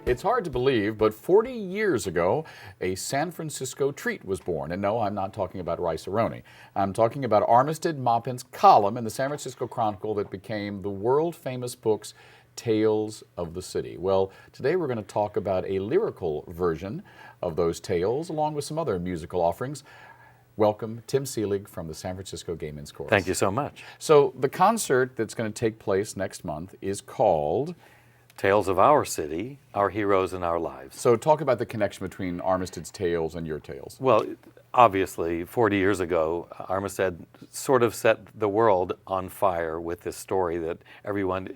It's hard to believe, but 40 years ago, a San Francisco treat was born. And no, I'm not talking about rice-a-roni. I'm talking about Armistead Maupin's column in the San Francisco Chronicle that became the world-famous books Tales of the City. Well, today we're going to talk about a lyrical version of those tales, along with some other musical offerings. Welcome, Tim Seelig from the San Francisco Gay Men's Chorus. Thank you so much. So the concert that's going to take place next month is called Tales of Our City, Our Heroes and Our Lives. So talk about the connection between Armistead's tales and your tales. Well, obviously, 40 years ago, Armistead sort of set the world on fire with this story that everyone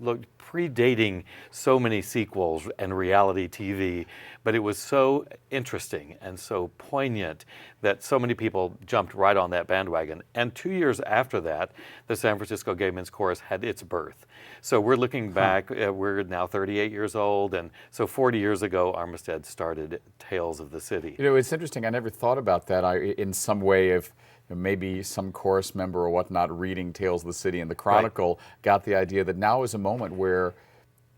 looked predating so many sequels and reality TV, but it was so interesting and so poignant that so many people jumped right on that bandwagon. And 2 years after that, the San Francisco Gay Men's Chorus had its birth. So we're looking back, we're now 38 years old, and so 40 years ago, Armistead started Tales of the City. You know, it's interesting, I never thought about that. In some way, if maybe some chorus member or whatnot reading Tales of the City in the Chronicle got the idea that now is a moment where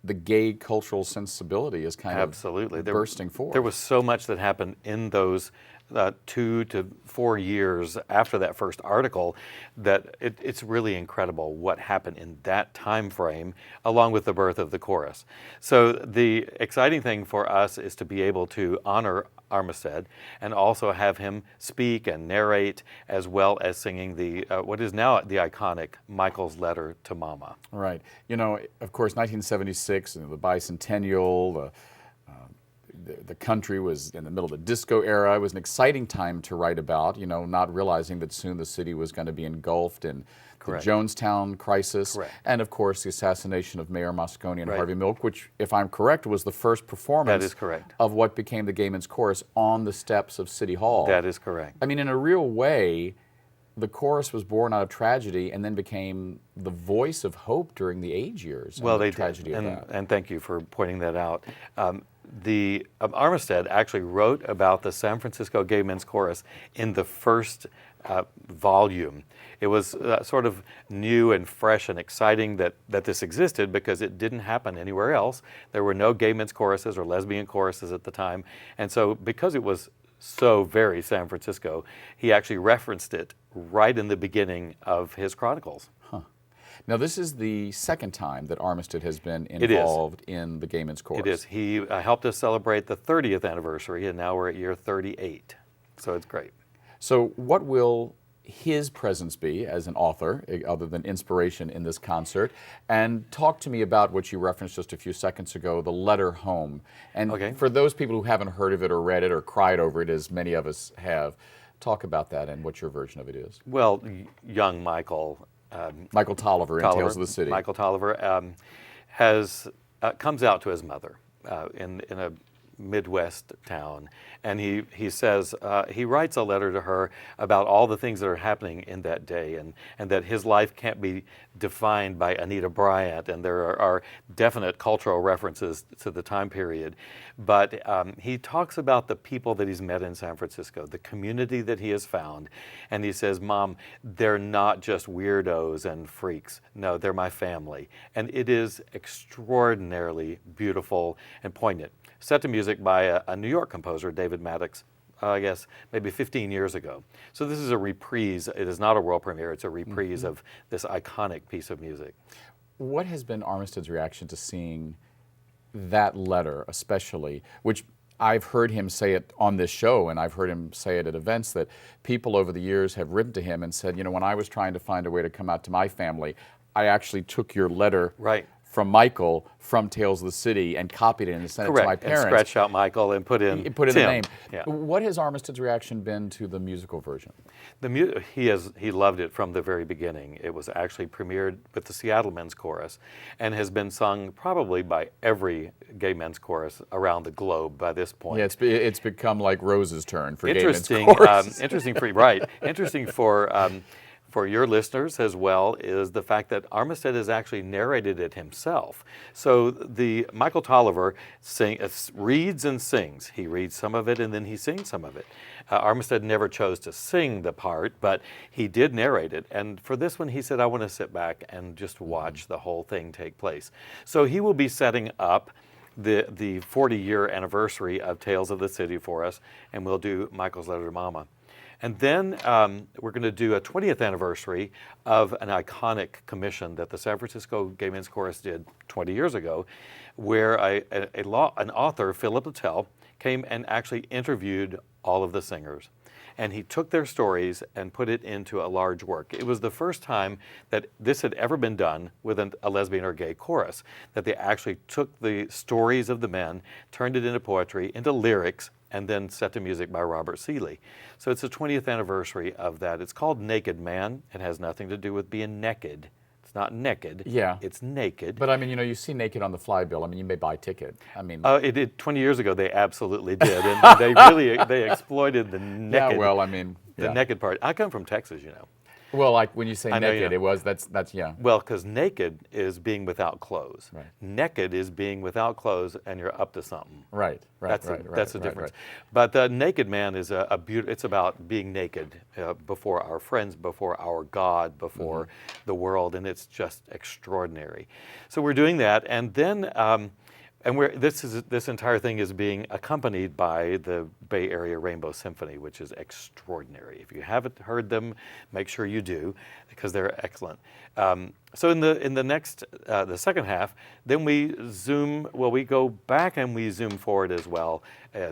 the gay cultural sensibility is kind Absolutely. of bursting forth. There was so much that happened in those 2 to 4 years after that first article that it's really incredible what happened in that time frame, along with the birth of the chorus. So the exciting thing for us is to be able to honor Armistead and also have him speak and narrate, as well as singing the what is now the iconic Michael's Letter to Mama. Right. You know, of course, 1976, the bicentennial, the country was in the middle of the disco era. It was an exciting time to write about, you know, not realizing that soon the city was going to be engulfed in the Jonestown crisis. Correct. And, of course, the assassination of Mayor Moscone and Right. Harvey Milk, which, if I'm correct, was the first performance That is correct. of what became the Gay Men's Chorus on the steps of City Hall. That is correct. I mean, in a real way, the chorus was born out of tragedy and then became the voice of hope during the AIDS years. Well, and the they tragedy did, of that. and thank you for pointing that out. Armistead actually wrote about the San Francisco Gay Men's Chorus in the first volume. It was sort of new and fresh and exciting that this existed because it didn't happen anywhere else. There were no gay men's choruses or lesbian choruses at the time. And so because it was so very San Francisco, he actually referenced it right in the beginning of his chronicles. Huh. Now, this is the second time that Armistead has been involved in the Gay Men's Chorus. It is. He helped us celebrate the 30th anniversary, and now we're at year 38. So it's great. So what will his presence be as an author, other than inspiration in this concert? And talk to me about what you referenced just a few seconds ago, the letter home. And for those people who haven't heard of it or read it or cried over it, as many of us have, talk about that and what your version of it is. Well, young Michael... Michael Tolliver in Tales of the City. Michael Tolliver comes out to his mother in a Midwest town, and he says he writes a letter to her about all the things that are happening in that day, and that his life can't be defined by Anita Bryant, and there are definite cultural references to the time period. But he talks about the people that he's met in San Francisco, the community that he has found, and he says, "Mom, they're not just weirdos and freaks. No, they're my family." And it is extraordinarily beautiful and poignant. Set to music by a New York composer, David Maddox, I guess maybe 15 years ago. So this is a reprise. It is not a world premiere. It's a reprise of this iconic piece of music. What has been Armistead's reaction to seeing that letter, especially, which I've heard him say it on this show, and I've heard him say it at events, that people over the years have written to him and said, you know, when I was trying to find a way to come out to my family, I actually took your letter from Michael from Tales of the City and copied it and sent it to my parents. And scratched out Michael and put in the name. Yeah. What has Armistead's reaction been to the musical version? He loved it from the very beginning. It was actually premiered with the Seattle Men's Chorus and has been sung probably by every gay men's chorus around the globe by this point. Yeah, it's become like Rose's turn for gay men's chorus. Interesting for your listeners as well is the fact that Armistead has actually narrated it himself. So Michael Tolliver reads and sings. He reads some of it and then he sings some of it. Armistead never chose to sing the part, but he did narrate it. And for this one, he said, I want to sit back and just watch the whole thing take place. So he will be setting up the 40-year anniversary of Tales of the City for us, and we'll do Michael's Letter to Mama. And then we're going to do a 20th anniversary of an iconic commission that the San Francisco Gay Men's Chorus did 20 years ago, where an author, Philip Littell, came and actually interviewed all of the singers. And he took their stories and put it into a large work. It was the first time that this had ever been done with a lesbian or gay chorus, that they actually took the stories of the men, turned it into poetry, into lyrics, and then set to music by Robert Seelig. So it's the 20th anniversary of that. It's called Naked Man. It has nothing to do with being naked. It's not naked. Yeah. It's naked. But I mean, you see naked on the fly bill. I mean, you may buy a ticket. I mean, it did 20 years ago. They absolutely did, and they exploited the naked. yeah. Well, I mean, the naked part. I come from Texas, you know. Well, like when you say I know, naked, yeah. that's yeah. Well, because naked is being without clothes. Right. Naked is being without clothes, and you're up to something. Right. That's the difference. Right. But the naked man is it's about being naked before our friends, before our God, before the world, and it's just extraordinary. So we're doing that, and then this entire thing is being accompanied by the Bay Area Rainbow Symphony, which is extraordinary. If you haven't heard them, make sure you do, because they're excellent. So in the next the second half, then we go back and we zoom forward as well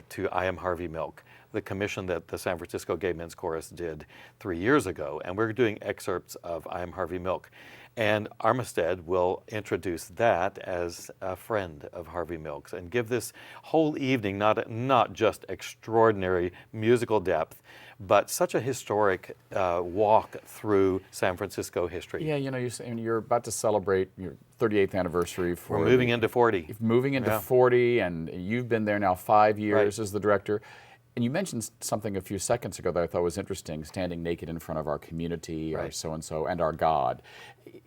to I Am Harvey Milk, the commission that the San Francisco Gay Men's Chorus did 3 years ago, and we're doing excerpts of I Am Harvey Milk. And Armistead will introduce that as a friend of Harvey Milk's and give this whole evening not just extraordinary musical depth, but such a historic walk through San Francisco history. Yeah, you're about to celebrate your 38th anniversary for. We're moving into 40. Moving into Yeah. 40, and you've been there now 5 years Right. as the director. And you mentioned something a few seconds ago that I thought was interesting, standing naked in front of our community, our Right. so-and-so, and our God.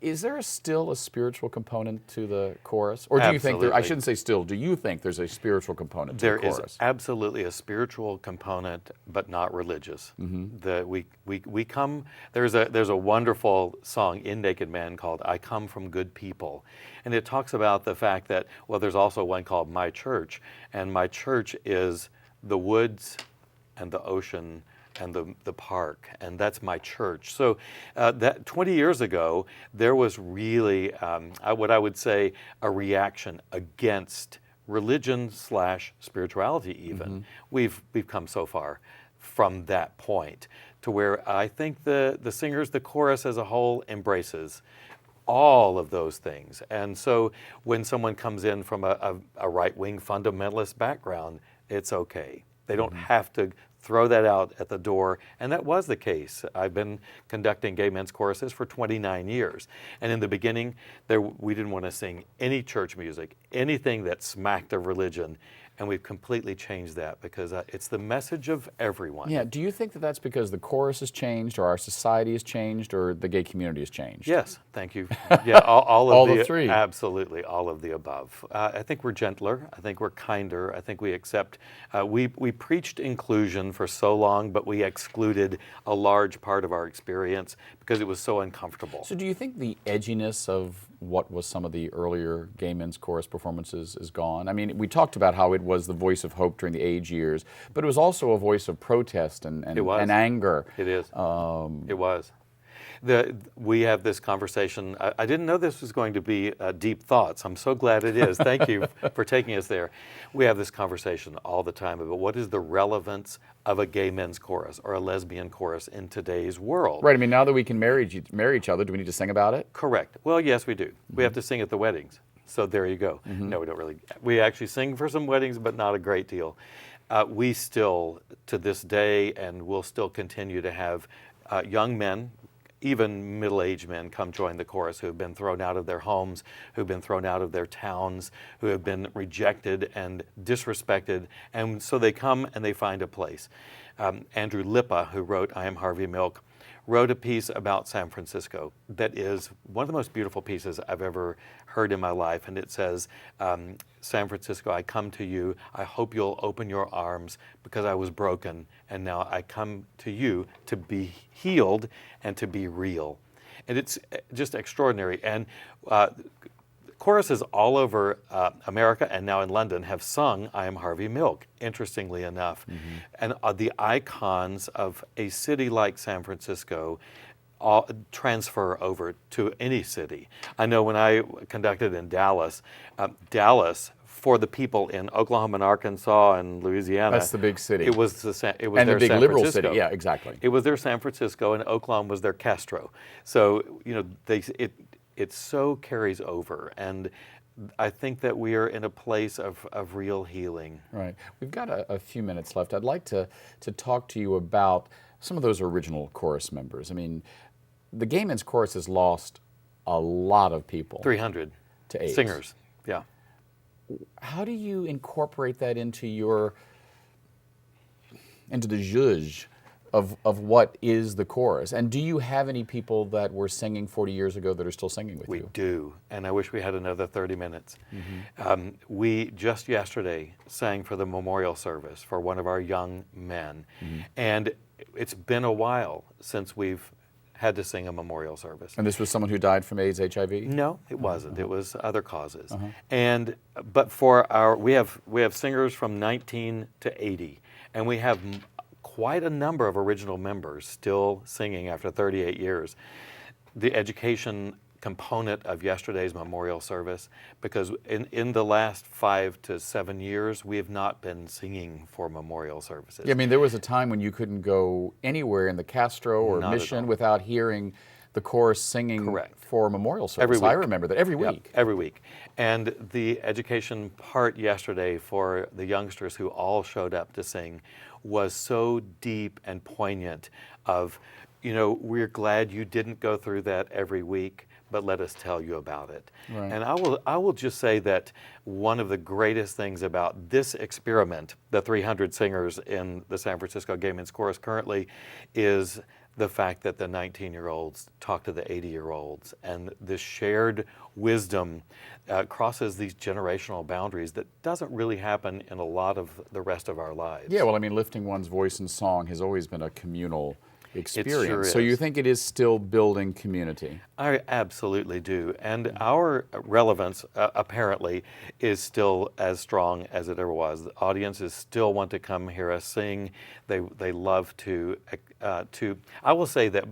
Is there still a spiritual component to the chorus? Or do you think I Absolutely. shouldn't say still, do you think there's a spiritual component to There the chorus? is absolutely a spiritual component, but not religious. We come. There's a wonderful song in Naked Man called "I Come from Good People," and it talks about the fact that there's also one called My Church, and my church is the woods and the ocean and the park, and that's my church. So that 20 years ago, there was really what I would say a reaction against religion/spirituality even. We've come so far from that point to where I think the singers, the chorus as a whole embraces all of those things. And so when someone comes in from a right-wing fundamentalist background, it's okay. They don't have to throw that out at the door, and that was the case. I've been conducting gay men's choruses for 29 years, and in the beginning, we didn't want to sing any church music, anything that smacked of religion, and we've completely changed that because it's the message of everyone. Yeah, do you think that that's because the chorus has changed, or our society has changed, or the gay community has changed? Yes, thank you. Yeah, all of All the the three. Absolutely, all of the above. I think we're gentler. I think we're kinder. I think we accept. We preached inclusion for so long, but we excluded a large part of our experience because it was so uncomfortable. So do you think the edginess of what was some of the earlier gay men's chorus performances is gone? I mean, we talked about how it was the voice of hope during the age years, but it was also a voice of protest and anger. It is. It was. We have this conversation. I didn't know this was going to be deep thoughts. I'm so glad it is. Thank you for taking us there. We have this conversation all the time about what is the relevance of a gay men's chorus or a lesbian chorus in today's world. Right. I mean, now that we can marry each other, do we need to sing about it? Correct. Well, yes, we do. We have to sing at the weddings. So there you go. No, we don't really. We actually sing for some weddings, but not a great deal. We still, to this day, and will still continue to have young men, even middle-aged men, come join the chorus who have been thrown out of their homes, who have been thrown out of their towns, who have been rejected and disrespected, and so they come and they find a place. Andrew Lippa, who wrote I Am Harvey Milk, wrote a piece about San Francisco that is one of the most beautiful pieces I've ever heard in my life, and it says, San Francisco, I come to you, I hope you'll open your arms because I was broken, and now I come to you to be healed and to be real. And it's just extraordinary. And choruses all over America and now in London have sung I Am Harvey Milk, interestingly enough. And the icons of a city like San Francisco all transfer over to any city. I know when I conducted in Dallas, Dallas, for the people in Oklahoma and Arkansas and Louisiana. That's the big city. It was and their the big San liberal Francisco. city. Yeah, exactly. It was their San Francisco, and Oklahoma was their Castro. So it so carries over, and I think that we are in a place of real healing. Right. We've got a few minutes left. I'd like to talk to you about some of those original chorus members. I mean, the Gay Men's Chorus has lost a lot of people. 300 to AIDS. Singers. Yeah. How do you incorporate that into the zhuzh of what is the chorus? And do you have any people that were singing 40 years ago that are still singing with you? We do, and I wish we had another 30 minutes. We just yesterday sang for the memorial service for one of our young men, and it's been a while since we've had to sing a memorial service. And this was someone who died from AIDS, HIV? No, it wasn't. It was other causes. But for we have singers from 19 to 80, and we have quite a number of original members still singing after 38 years. The education component of yesterday's memorial service, because in the last 5 to 7 years, we have not been singing for memorial services. Yeah, I mean, there was a time when you couldn't go anywhere in the Castro or Not Mission without hearing the chorus singing for a memorial service. Every week. I remember that every week. Yep, every week. And the education part yesterday for the youngsters who all showed up to sing was so deep and poignant of, we're glad you didn't go through that every week, but let us tell you about it. Right. And I will just say that one of the greatest things about this experiment, the 300 singers in the San Francisco Gay Men's Chorus currently, is the fact that the 19-year-olds talk to the 80-year-olds, and the shared wisdom crosses these generational boundaries that doesn't really happen in a lot of the rest of our lives. Yeah, well, I mean, lifting one's voice in song has always been a communal experience. It sure so is. you think it is still building community? I absolutely do. And our relevance, apparently, is still as strong as it ever was. The audiences still want to come hear us sing. They love to. I will say that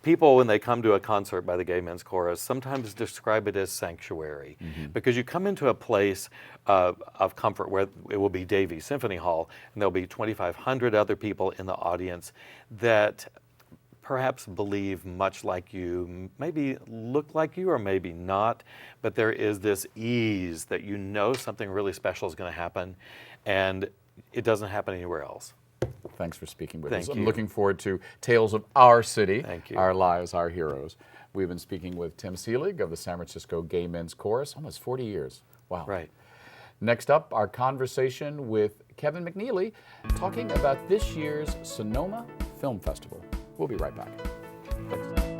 people, when they come to a concert by the Gay Men's Chorus, sometimes describe it as sanctuary, because you come into a place of comfort where it will be Davies Symphony Hall, and there'll be 2,500 other people in the audience that perhaps believe much like you, maybe look like you or maybe not, but there is this ease that something really special is going to happen, and it doesn't happen anywhere else. Thanks for speaking with Thank us. you. I'm looking forward to Tales of Our City, Thank you. Our Lives, Our Heroes. We've been speaking with Tim Seelig of the San Francisco Gay Men's Chorus, almost 40 years. Wow. Right. Next up, our conversation with Kevin McNeely, talking about this year's Sonoma Film Festival. We'll be right back. Thanks.